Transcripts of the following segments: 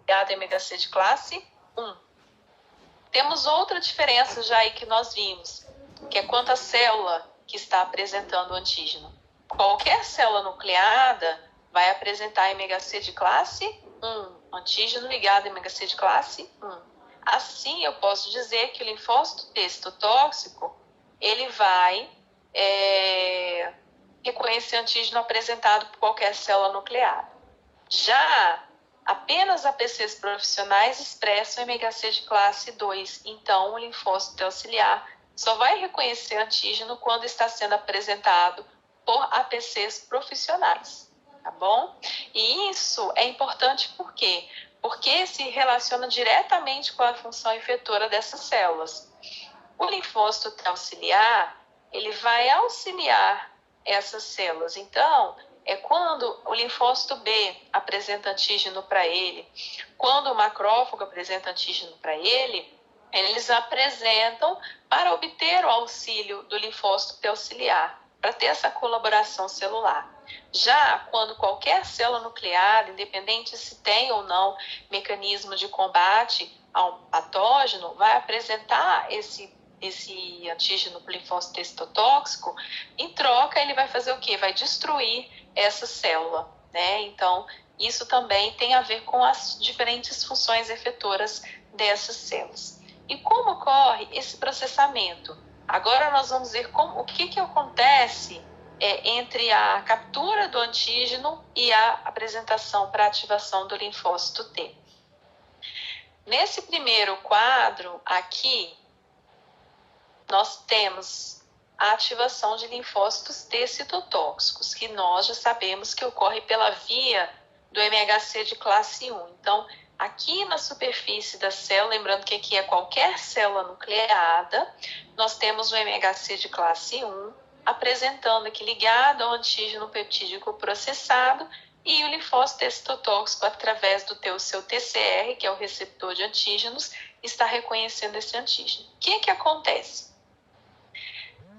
ligado a MHC de classe 1. Temos outra diferença já aí que nós vimos, que é quanto à célula que está apresentando o antígeno. Qualquer célula nucleada vai apresentar MHC de classe 1, antígeno ligado a MHC de classe 1. Assim, eu posso dizer que o linfócito T citotóxico, ele vai reconhecer antígeno apresentado por qualquer célula nucleada. Já apenas APCs profissionais expressam MHC de classe 2, então o linfócito T auxiliar só vai reconhecer antígeno quando está sendo apresentado por APCs profissionais, tá bom? E isso é importante por quê? Porque se relaciona diretamente com a função efetora dessas células. O linfócito T auxiliar, ele vai auxiliar essas células. Então, é quando o linfócito B apresenta antígeno para ele, quando o macrófago apresenta antígeno para ele, eles apresentam para obter o auxílio do linfócito T auxiliar, para ter essa colaboração celular. Já quando qualquer célula nucleada, independente se tem ou não mecanismo de combate ao patógeno, vai apresentar esse antígeno para o linfócito T citotóxico, em troca ele vai fazer o quê? Vai destruir essa célula, né? Então, isso também tem a ver com as diferentes funções efetoras dessas células. E como ocorre esse processamento? Agora nós vamos ver o que acontece entre a captura do antígeno e a apresentação para ativação do linfócito T. Nesse primeiro quadro aqui, nós temos a ativação de linfócitos T citotóxicos, que nós já sabemos que ocorre pela via do MHC de classe 1. Então, aqui na superfície da célula, lembrando que aqui é qualquer célula nucleada, nós temos o MHC de classe 1, apresentando aqui ligado ao antígeno peptídico processado, e o linfócito T citotóxico, através do seu TCR, que é o receptor de antígenos, está reconhecendo esse antígeno. O que acontece?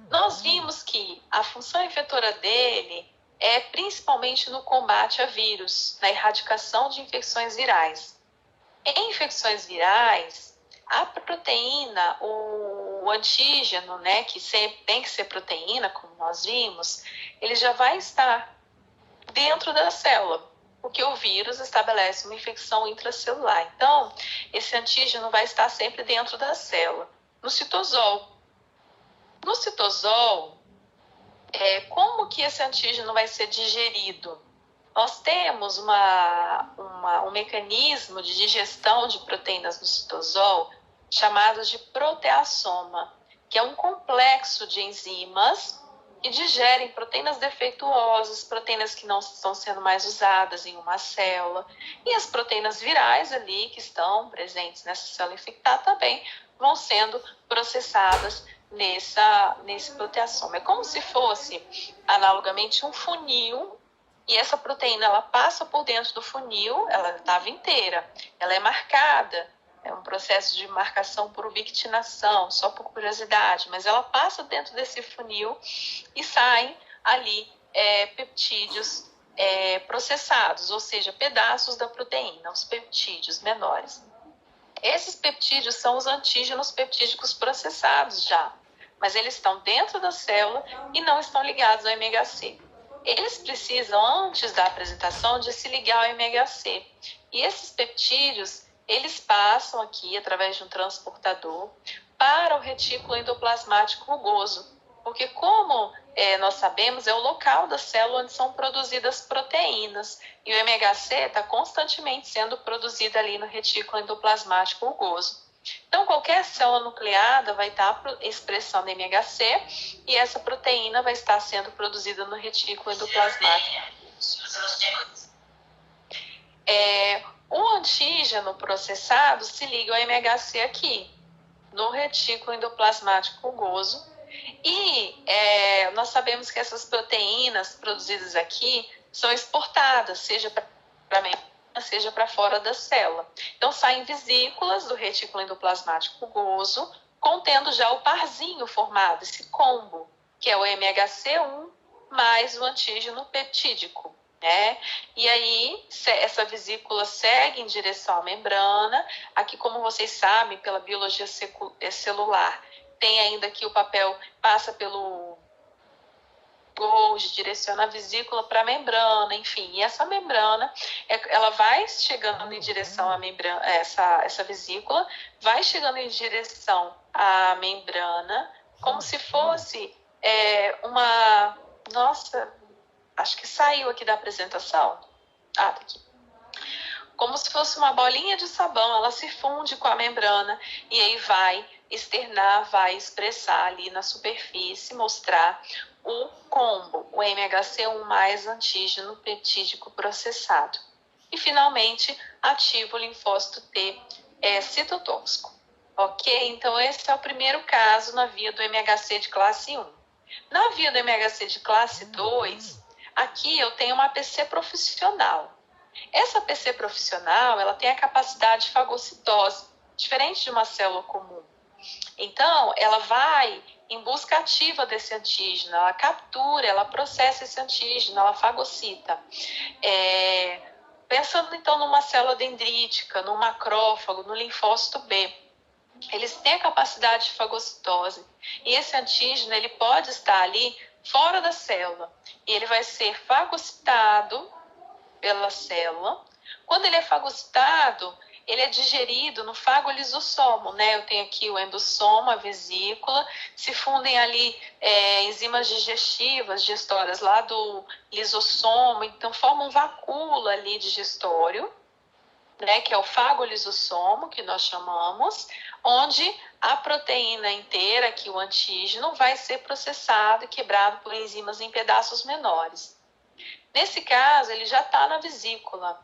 Nós vimos que a função efetora dele é principalmente no combate a vírus, na erradicação de infecções virais. Em infecções virais, a proteína, o antígeno, né, que tem que ser proteína, como nós vimos, ele já vai estar dentro da célula, porque o vírus estabelece uma infecção intracelular. Então, esse antígeno vai estar sempre dentro da célula. No citosol, como que esse antígeno vai ser digerido? Nós temos um mecanismo de digestão de proteínas no citosol chamado de proteasoma, que é um complexo de enzimas que digerem proteínas defeituosas, proteínas que não estão sendo mais usadas em uma célula, e as proteínas virais ali que estão presentes nessa célula infectada também vão sendo processadas nesse proteasoma. É como se fosse, analogamente, um funil, e essa proteína ela passa por dentro do funil, ela estava inteira, ela é marcada, é um processo de marcação por ubiquitinação, só por curiosidade, mas ela passa dentro desse funil e saem ali peptídeos processados, ou seja, pedaços da proteína, os peptídeos menores. Esses peptídeos são os antígenos peptídicos processados já, mas eles estão dentro da célula e não estão ligados ao MHC. Eles precisam, antes da apresentação, de se ligar ao MHC. E esses peptídeos, eles passam aqui, através de um transportador, para o retículo endoplasmático rugoso. Porque como nós sabemos, é o local da célula onde são produzidas proteínas. E o MHC está constantemente sendo produzido ali no retículo endoplasmático rugoso. Então, qualquer célula nucleada vai estar expressando MHC e essa proteína vai estar sendo produzida no retículo endoplasmático. O antígeno processado se liga ao MHC aqui, no retículo endoplasmático rugoso. E nós sabemos que essas proteínas produzidas aqui são exportadas, seja para fora da célula. Então, saem vesículas do retículo endoplasmático rugoso, contendo já o parzinho formado, esse combo, que é o MHC1 mais o antígeno peptídico, né? E aí essa vesícula segue em direção à membrana. Aqui, como vocês sabem, pela biologia celular, tem ainda aqui o papel, passa pelo Golgi, direciona a vesícula para a membrana, enfim. E essa membrana, ela vai chegando em direção à membrana, essa vesícula vai chegando em direção à membrana, como se fosse uma... Nossa, acho que saiu aqui da apresentação. Tá aqui. Como se fosse uma bolinha de sabão, ela se funde com a membrana e aí vai externar, vai expressar ali na superfície, mostrar o combo, o MHC1 mais antígeno peptídico processado. E, finalmente, ativa o linfócito T citotóxico. Ok? Então, esse é o primeiro caso na via do MHC de classe 1. Na via do MHC de classe 2, aqui eu tenho uma APC profissional. Essa APC profissional, ela tem a capacidade de fagocitose, diferente de uma célula comum. Então, ela vai em busca ativa desse antígeno, ela captura, ela processa esse antígeno, ela fagocita. Pensando, então, numa célula dendrítica, no macrófago, no linfócito B, eles têm a capacidade de fagocitose. E esse antígeno, ele pode estar ali fora da célula. E ele vai ser fagocitado pela célula. Quando ele é fagocitado, ele é digerido no fagolisossomo, né? Eu tenho aqui o endossomo, a vesícula, se fundem ali enzimas digestivas, digestórias lá do lisossomo, então forma um vacúolo ali digestório, né? Que é o fagolisossomo, que nós chamamos, onde a proteína inteira, que o antígeno, vai ser processado e quebrado por enzimas em pedaços menores. Nesse caso, ele já está na vesícula.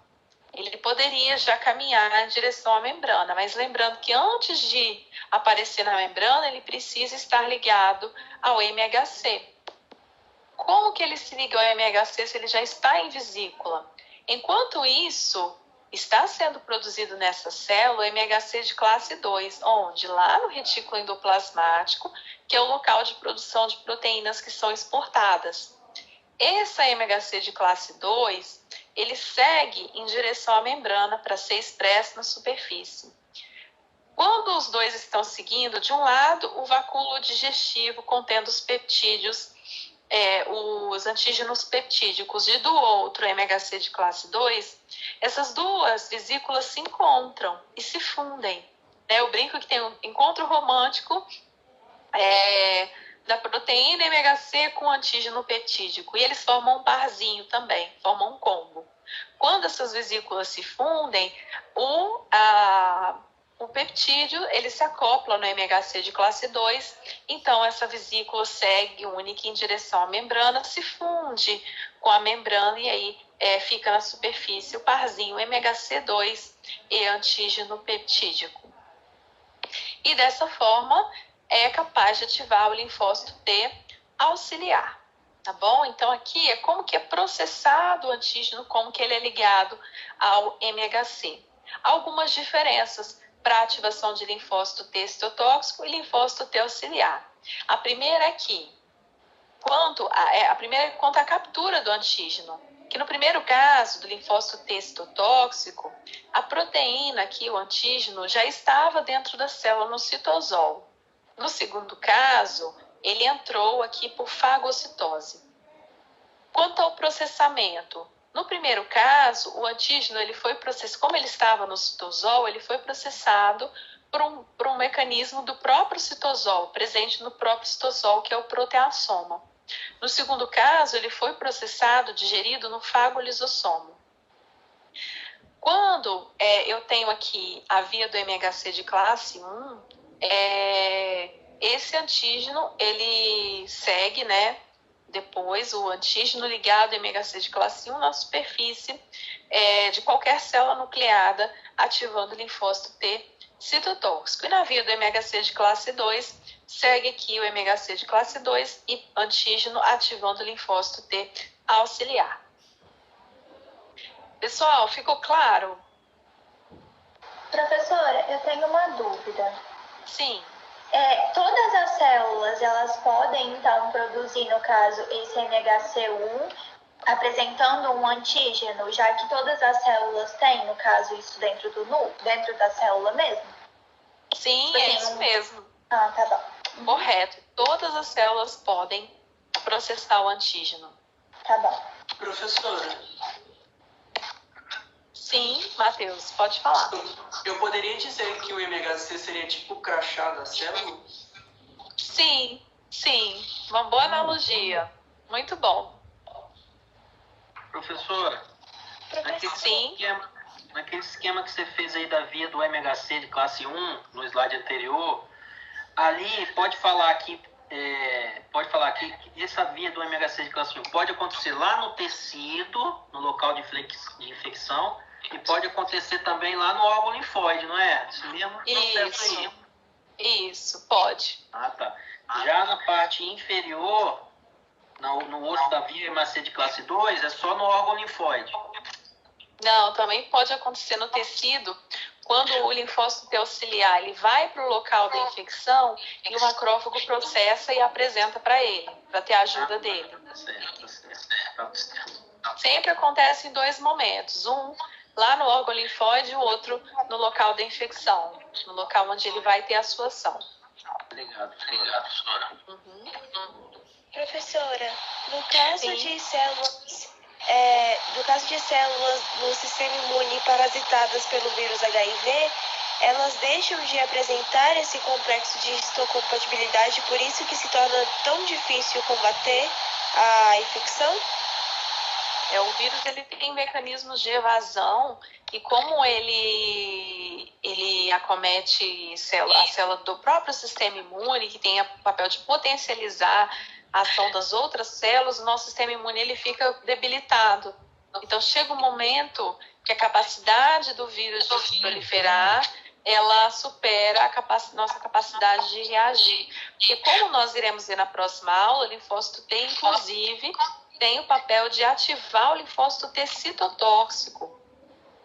Ele poderia já caminhar em direção à membrana, mas lembrando que antes de aparecer na membrana, ele precisa estar ligado ao MHC. Como que ele se liga ao MHC se ele já está em vesícula? Enquanto isso está sendo produzido nessa célula, o MHC de classe 2, onde? Lá no retículo endoplasmático, que é o local de produção de proteínas que são exportadas. Esse MHC de classe 2, ele segue em direção à membrana para ser expresso na superfície. Quando os dois estão seguindo, de um lado, o vacúolo digestivo contendo os peptídeos, os antígenos peptídicos, e do outro, MHC de classe 2, essas duas vesículas se encontram e se fundem. Eu brinco que tem um encontro romântico da proteína MHC com antígeno peptídico, e eles formam um parzinho também, formam um combo. Quando essas vesículas se fundem, o peptídeo ele se acopla no MHC de classe 2, então essa vesícula segue única em direção à membrana, se funde com a membrana e aí fica na superfície o parzinho MHC2 e antígeno peptídico. E dessa forma, é capaz de ativar o linfócito T auxiliar, tá bom? Então, aqui é como que é processado o antígeno, como que ele é ligado ao MHC. Algumas diferenças para a ativação de linfócito T citotóxico e linfócito T auxiliar. A primeira é que, quanto à captura do antígeno, que no primeiro caso do linfócito T citotóxico, a proteína aqui, o antígeno, já estava dentro da célula no citosol. No segundo caso, ele entrou aqui por fagocitose. Quanto ao processamento, no primeiro caso, o antígeno ele foi processado, como ele estava no citosol, ele foi processado por um mecanismo do próprio citosol, presente no próprio citosol, que é o proteasoma. No segundo caso, ele foi processado, digerido no fagolisossomo. Quando eu tenho aqui a via do MHC de classe 1, esse antígeno, ele segue, né? Depois, o antígeno ligado ao MHC de classe 1 na superfície de qualquer célula nucleada, ativando o linfócito T citotóxico. E na via do MHC de classe 2, segue aqui o MHC de classe 2 e antígeno ativando o linfócito T auxiliar. Pessoal, ficou claro? Professora, eu tenho uma dúvida. Sim. Todas as células, elas podem, então, produzir, no caso, esse MHC1, apresentando um antígeno, já que todas as células têm, no caso, isso dentro dentro da célula mesmo? Sim, tipo é assim, isso mesmo. Ah, tá bom. Correto. Todas as células podem processar o antígeno. Tá bom. Professora, Sim, Matheus, pode falar. eu poderia dizer que o MHC seria tipo o crachá da célula? Sim, uma boa analogia. Muito bom. Professora, Sim. naquele esquema que você fez aí da via do MHC de classe 1, no slide anterior, ali pode falar aqui que essa via do MHC de classe 1 pode acontecer lá no tecido, no local de infecção, e pode acontecer também lá no órgão linfóide, não é? Esse mesmo processo aí. Isso, pode. Ah, tá. Já na parte inferior, no osso da via MHC de classe 2, é só no órgão linfóide. Não, também pode acontecer no tecido, quando o linfócito T auxiliar ele vai para o local da infecção e o macrófago processa e apresenta para ele, para ter a ajuda dele. Certo. Sempre acontece em dois momentos, um lá no órgão linfóide e o outro no local da infecção, no local onde ele vai ter a sua ação. Obrigado, professora. Professora, no caso Sim. de células no sistema imune parasitadas pelo vírus HIV, elas deixam de apresentar esse complexo de histocompatibilidade, por isso que se torna tão difícil combater a infecção? O vírus ele tem mecanismos de evasão e como ele acomete a célula do próprio sistema imune, que tem o papel de potencializar a ação das outras células, o nosso sistema imune ele fica debilitado. Então chega um momento que a capacidade do vírus de se proliferar, ela supera a nossa capacidade de reagir. Porque como nós iremos ver na próxima aula, o linfócito T, inclusive, tem o papel de ativar o linfócito T citotóxico.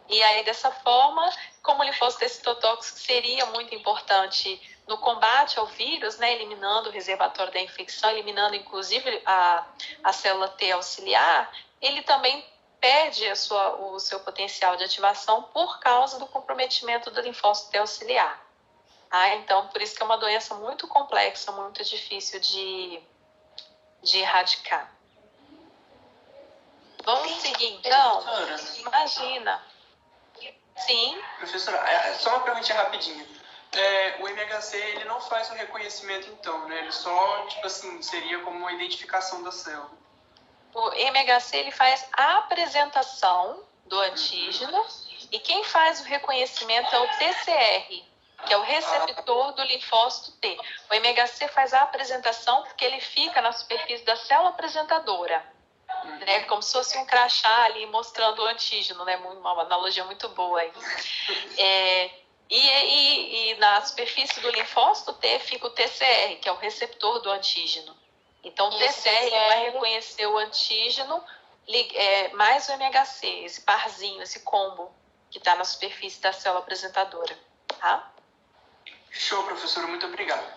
E aí, dessa forma, como o linfócito T citotóxico seria muito importante no combate ao vírus, né, eliminando o reservatório da infecção, eliminando inclusive a célula T auxiliar, ele também perde o seu potencial de ativação por causa do comprometimento do linfócito T auxiliar. Então, por isso que é uma doença muito complexa, muito difícil de erradicar. Vamos seguir, então? Professora. Imagina. Sim. Professora, só uma perguntinha rapidinha. O MHC, ele não faz o reconhecimento, então, né? Ele só, tipo assim, seria como uma identificação da célula. O MHC, ele faz a apresentação do antígeno e quem faz o reconhecimento é o TCR, que é o receptor do linfócito T. O MHC faz a apresentação porque ele fica na superfície da célula apresentadora. Né, como se fosse um crachá ali mostrando o antígeno, né, uma analogia muito boa aí. E na superfície do linfócito T fica o TCR, que é o receptor do antígeno. Então o TCR ele vai reconhecer o antígeno mais o MHC, esse parzinho, esse combo que está na superfície da célula apresentadora. Tá? Show, professora, muito obrigado.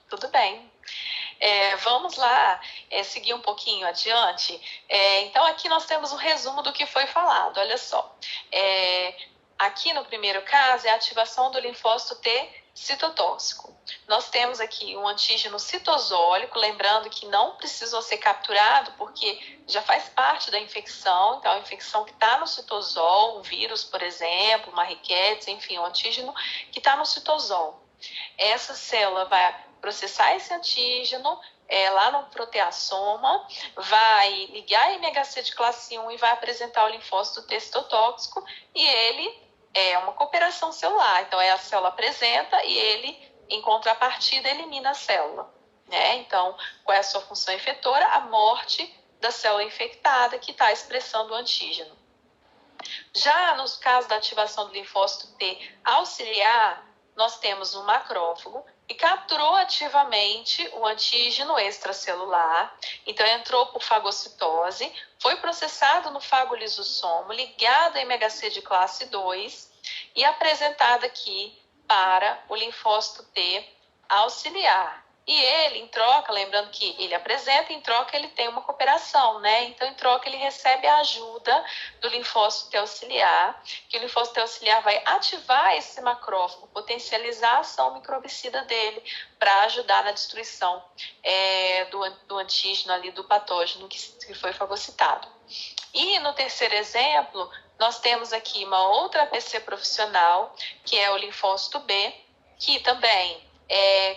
Tudo bem. Vamos lá seguir um pouquinho adiante. Então, aqui nós temos um resumo do que foi falado. Olha só. Aqui no primeiro caso é a ativação do linfócito T citotóxico. Nós temos aqui um antígeno citosólico, lembrando que não precisou ser capturado porque já faz parte da infecção. Então, a infecção que está no citosol, um vírus, por exemplo, uma riquetes, enfim, um antígeno que está no citosol. Essa célula vai processar esse antígeno lá no proteassoma, vai ligar a MHC de classe 1 e vai apresentar o linfócito T citotóxico e ele é uma cooperação celular. Então, a célula apresenta e ele, em contrapartida, elimina a célula. Né? Então, qual é a sua função efetora? A morte da célula infectada que está expressando o antígeno. Já no caso da ativação do linfócito T auxiliar, nós temos um macrófago que capturou ativamente o antígeno extracelular, então entrou por fagocitose, foi processado no fagolisossomo, ligado a MHC de classe 2 e apresentado aqui para o linfócito T auxiliar. E ele, em troca, lembrando que ele apresenta, em troca ele tem uma cooperação, né? Então, em troca, ele recebe a ajuda do linfócito T auxiliar, que o linfócito T auxiliar vai ativar esse macrófago, potencializar a ação microbicida dele para ajudar na destruição do antígeno ali, do patógeno que foi fagocitado. E no terceiro exemplo, nós temos aqui uma outra APC profissional, que é o linfócito B, que também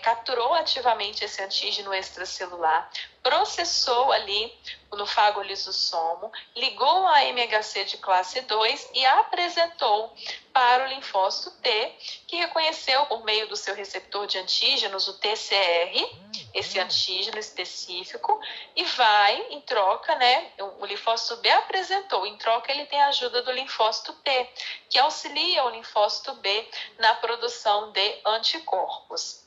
capturou ativamente esse antígeno extracelular, processou ali no fagolisossomo, ligou a MHC de classe 2 e apresentou para o linfócito T, que reconheceu por meio do seu receptor de antígenos, o TCR, esse antígeno específico, e vai, em troca, né, o linfócito B apresentou, em troca ele tem a ajuda do linfócito T, que auxilia o linfócito B na produção de anticorpos.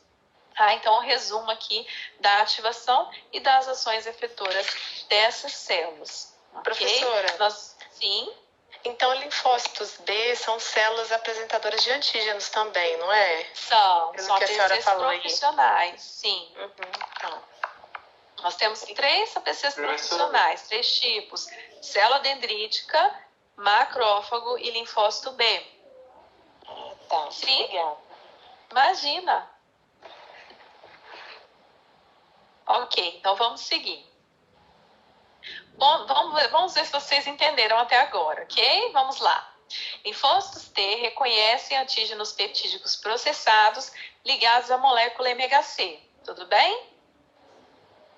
Então, um resumo aqui da ativação e das ações efetoras dessas células. Professora, okay? Sim. Então, linfócitos B são células apresentadoras de antígenos também, não é? São que a senhora falou profissionais, aí. Sim. Então. Nós temos 3 APCs profissionais, 3 tipos: célula dendrítica, macrófago e linfócito B. Tá, sim. Obrigada. Imagina. Ok, então vamos seguir. Bom, vamos ver se vocês entenderam até agora, ok? Vamos lá. Linfócitos T reconhecem antígenos peptídicos processados ligados à molécula MHC. Tudo bem?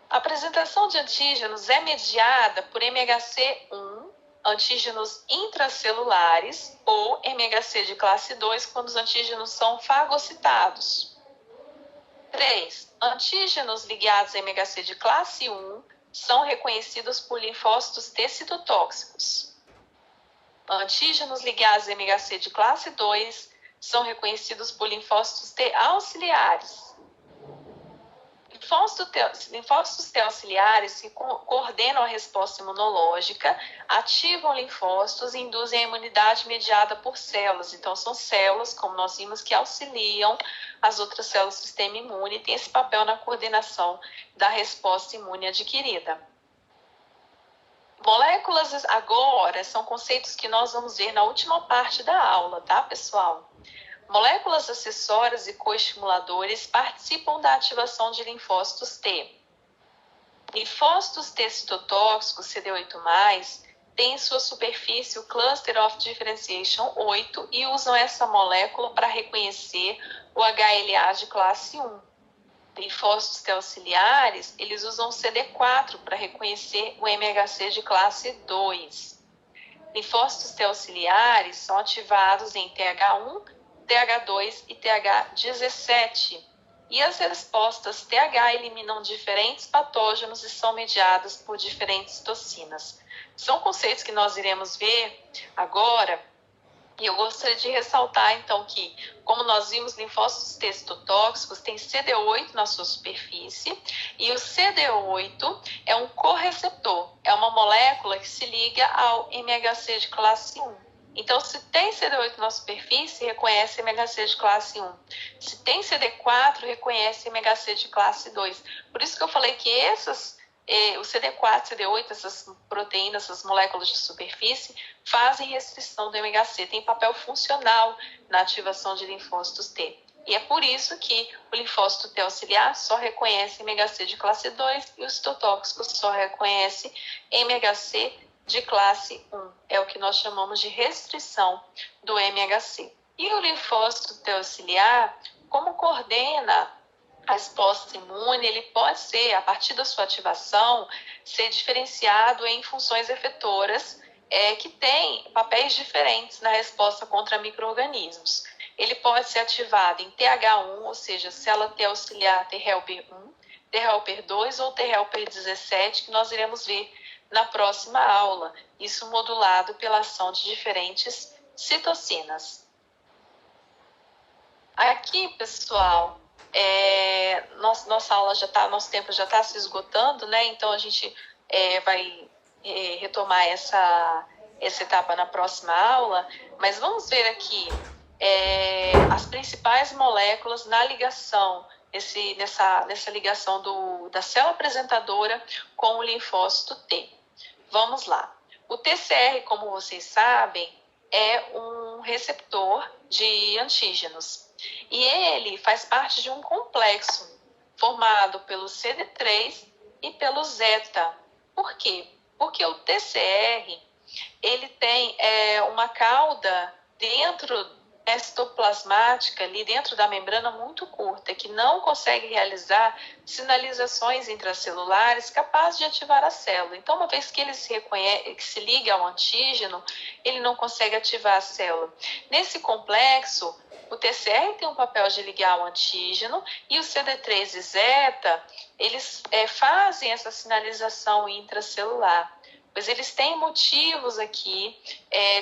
A apresentação de antígenos é mediada por MHC1, antígenos intracelulares, ou MHC de classe 2, quando os antígenos são fagocitados. 3. Antígenos ligados a MHC de classe 1 são reconhecidos por linfócitos T citotóxicos. Antígenos ligados a MHC de classe 2 são reconhecidos por linfócitos T auxiliares. Linfócitos T auxiliares que coordenam a resposta imunológica, ativam linfócitos e induzem a imunidade mediada por células. Então, são células, como nós vimos, que auxiliam as outras células do sistema imune e têm esse papel na coordenação da resposta imune adquirida. Moléculas agora são conceitos que nós vamos ver na última parte da aula, tá, pessoal? Moléculas acessórias e coestimuladores participam da ativação de linfócitos T. Linfócitos T citotóxicos, CD8+, têm em sua superfície o Cluster of Differentiation 8 e usam essa molécula para reconhecer o HLA de classe 1. Linfócitos T auxiliares, eles usam o CD4 para reconhecer o MHC de classe 2. Linfócitos T auxiliares são ativados em TH1, TH2 e TH17. E as respostas TH eliminam diferentes patógenos e são mediadas por diferentes toxinas. São conceitos que nós iremos ver agora. E eu gostaria de ressaltar, então, que, como nós vimos, linfócitos T citotóxicos têm CD8 na sua superfície, e o CD8 é um correceptor, é uma molécula que se liga ao MHC de classe 1. Então, se tem CD8 na superfície, reconhece MHC de classe 1. Se tem CD4, reconhece MHC de classe 2. Por isso que eu falei que o CD4, CD8, essas proteínas, essas moléculas de superfície, fazem restrição do MHC, tem papel funcional na ativação de linfócitos T. E é por isso que o linfócito T auxiliar só reconhece MHC de classe 2 e o citotóxico só reconhece MHC de classe 1. É o que nós chamamos de restrição do MHC. E o linfócito T auxiliar, como coordena a resposta imune, ele pode ser, a partir da sua ativação, ser diferenciado em funções efetoras que têm papéis diferentes na resposta contra micro-organismos. Ele pode ser ativado em TH1, ou seja, célula T auxiliar T helper 1, T helper 2 ou T helper 17, que nós iremos ver na próxima aula, isso modulado pela ação de diferentes citocinas. Aqui, pessoal, nossa aula nosso tempo já está se esgotando, né? Então a gente vai retomar essa etapa na próxima aula, mas vamos ver aqui as principais moléculas na ligação nessa ligação da célula apresentadora com o linfócito T. Vamos lá. O TCR, como vocês sabem, é um receptor de antígenos. E ele faz parte de um complexo formado pelo CD3 e pelo zeta. Por quê? Porque o TCR ele tem uma cauda citoplasmática ali dentro da membrana muito curta, que não consegue realizar sinalizações intracelulares capazes de ativar a célula. Então, uma vez que ele se liga ao antígeno, ele não consegue ativar a célula. Nesse complexo, o TCR tem um papel de ligar ao antígeno e o CD3 e zeta, eles fazem essa sinalização intracelular, pois eles têm motivos aqui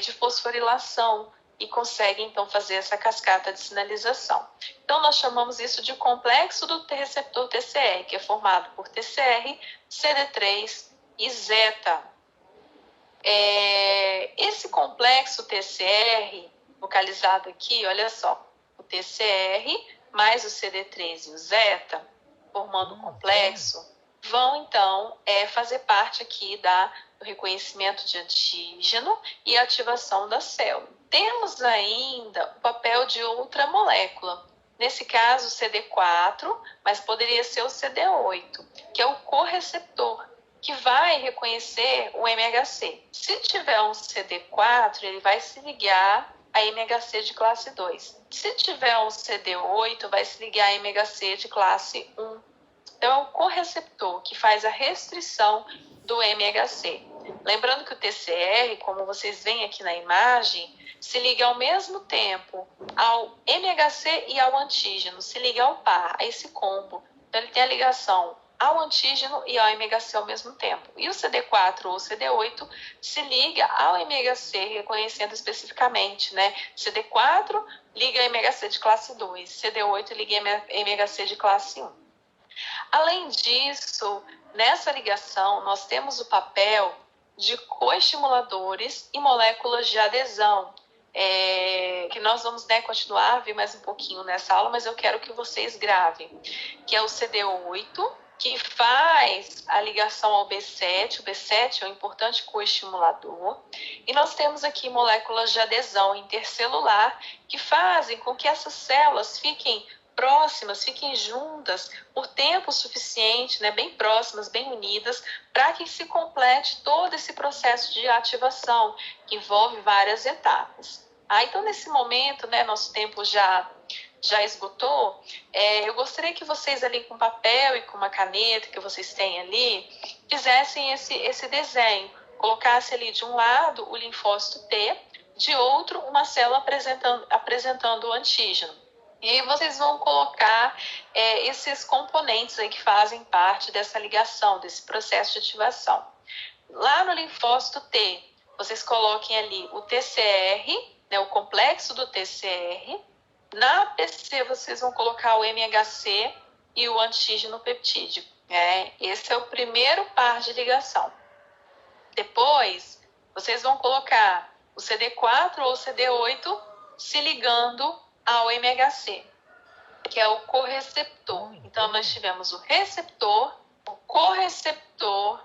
de fosforilação e conseguem, então, fazer essa cascata de sinalização. Então, nós chamamos isso de complexo do receptor TCR, que é formado por TCR, CD3 e zeta. Esse complexo TCR, localizado aqui, olha só, o TCR mais o CD3 e o zeta, formando um complexo, vão, então, fazer parte aqui do reconhecimento de antígeno e ativação da célula. Temos ainda o papel de outra molécula, nesse caso o CD4, mas poderia ser o CD8, que é o correceptor, que vai reconhecer o MHC. Se tiver um CD4, ele vai se ligar a MHC de classe 2. Se tiver um CD8, vai se ligar a MHC de classe 1. Então, é o correceptor que faz a restrição do MHC. Lembrando que o TCR, como vocês veem aqui na imagem, se liga ao mesmo tempo ao MHC e ao antígeno, se liga ao par, a esse combo. Então, ele tem a ligação ao antígeno e ao MHC ao mesmo tempo. E o CD4 ou CD8 se liga ao MHC, reconhecendo especificamente, né? CD4 liga a MHC de classe 2, CD8 liga a MHC de classe 1. Além disso, nessa ligação, nós temos o papel de coestimuladores e moléculas de adesão, que nós vamos continuar a ver mais um pouquinho nessa aula, mas eu quero que vocês gravem, que é o CD8, que faz a ligação ao B7, o B7 é um importante coestimulador, e nós temos aqui moléculas de adesão intercelular que fazem com que essas células fiquem próximas, fiquem juntas por tempo suficiente, né, bem próximas, bem unidas, para que se complete todo esse processo de ativação, que envolve várias etapas. Então, nesse momento, né, nosso tempo já esgotou, eu gostaria que vocês ali com papel e com uma caneta que vocês têm ali, fizessem esse desenho, colocassem ali de um lado o linfócito T, de outro uma célula apresentando o antígeno. E aí vocês vão colocar esses componentes aí que fazem parte dessa ligação, desse processo de ativação. Lá no linfócito T, vocês coloquem ali o TCR, né, o complexo do TCR. Na APC, vocês vão colocar o MHC e o antígeno peptídico. Esse é o primeiro par de ligação. Depois, vocês vão colocar o CD4 ou CD8 se ligando ao MHC, que é o correceptor. Então, nós tivemos o receptor, o correceptor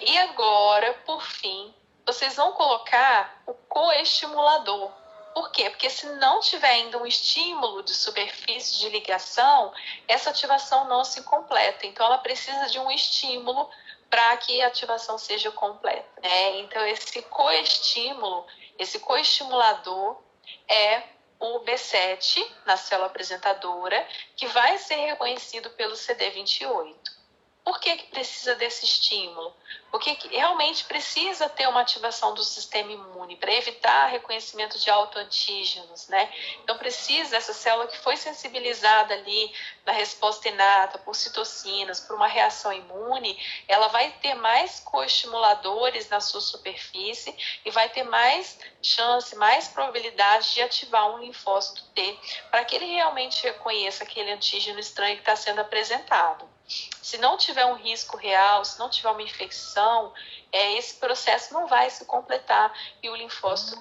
e agora, por fim, vocês vão colocar o coestimulador. Por quê? Porque se não tiver ainda um estímulo de superfície de ligação, essa ativação não se completa. Então, ela precisa de um estímulo para que a ativação seja completa. Então, esse coestímulo, esse coestimulador é o B7 na célula apresentadora, que vai ser reconhecido pelo CD28. Por que precisa desse estímulo? Porque realmente precisa ter uma ativação do sistema imune para evitar reconhecimento de autoantígenos, né? Então precisa, essa célula que foi sensibilizada ali na resposta inata por citocinas, por uma reação imune, ela vai ter mais coestimuladores na sua superfície e vai ter mais chance, mais probabilidade de ativar um linfócito T para que ele realmente reconheça aquele antígeno estranho que está sendo apresentado. Se não tiver um risco real, se não tiver uma infecção, esse processo não vai se completar e o linfócito